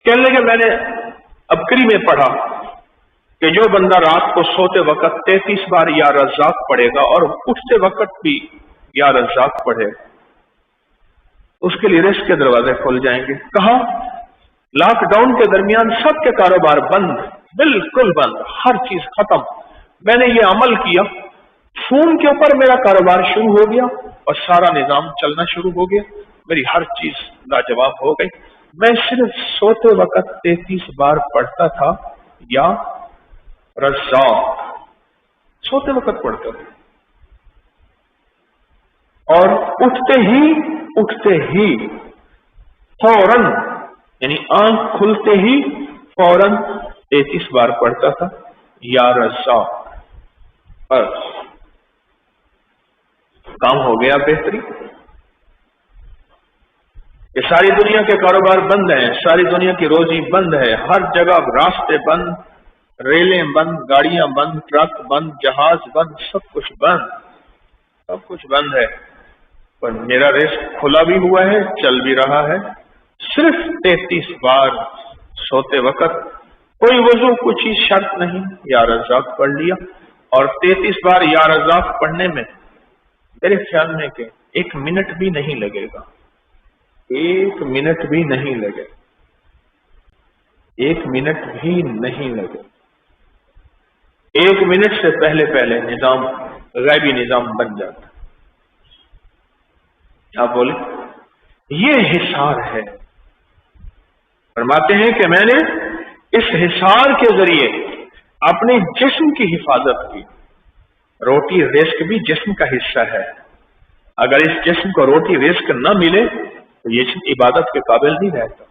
کہنے لگے میں نے ابکری میں پڑھا کہ جو بندہ رات کو سوتے وقت 33 بار یا رزاق پڑھے گا اور اٹھتے وقت بھی یا رزاق پڑھے اس کے لیے رزق کے دروازے کھل جائیں گے. کہا لاک ڈاؤن کے درمیان سب کے کاروبار بند، بالکل بند، ہر چیز ختم. میں نے یہ عمل کیا، فون کے اوپر میرا کاروبار شروع ہو گیا اور سارا نظام چلنا شروع ہو گیا، میری ہر چیز لاجواب ہو گئی. میں صرف سوتے وقت 33 بار پڑھتا تھا یا رزاق، سوتے وقت پڑھتا تھا، اور اٹھتے ہی فوراً، یعنی آنکھ کھلتے ہی فوراً 33 بار پڑھتا تھا یا رزاق. بس کام ہو گیا بہتری. کہ ساری دنیا کے کاروبار بند ہیں، ساری دنیا کی روزی بند ہے، ہر جگہ راستے بند، ریلیں بند، گاڑیاں بند، ٹرک بند، جہاز بند، سب کچھ بند، سب کچھ بند ہے. پر میرا رزق کھلا بھی ہوا ہے، چل بھی رہا ہے. صرف 33 بار سوتے وقت، کوئی وضو کچھ ہی شرط نہیں، یا رزاق پڑھ لیا. اور 33 بار یا رزاق پڑھنے میں میرے خیال میں کہ 1 منٹ بھی نہیں لگے گا، 1 منٹ بھی نہیں لگے، 1 منٹ بھی نہیں لگے. 1 منٹ سے پہلے نظام، غیبی نظام بن جاتا. آپ بولے یہ حصار ہے. فرماتے ہیں کہ میں نے اس حصار کے ذریعے اپنے جسم کی حفاظت کی. روٹی رزق بھی جسم کا حصہ ہے. اگر اس جسم کو روٹی رزق نہ ملے تو یہ عبادت کے قابل نہیں رہتا.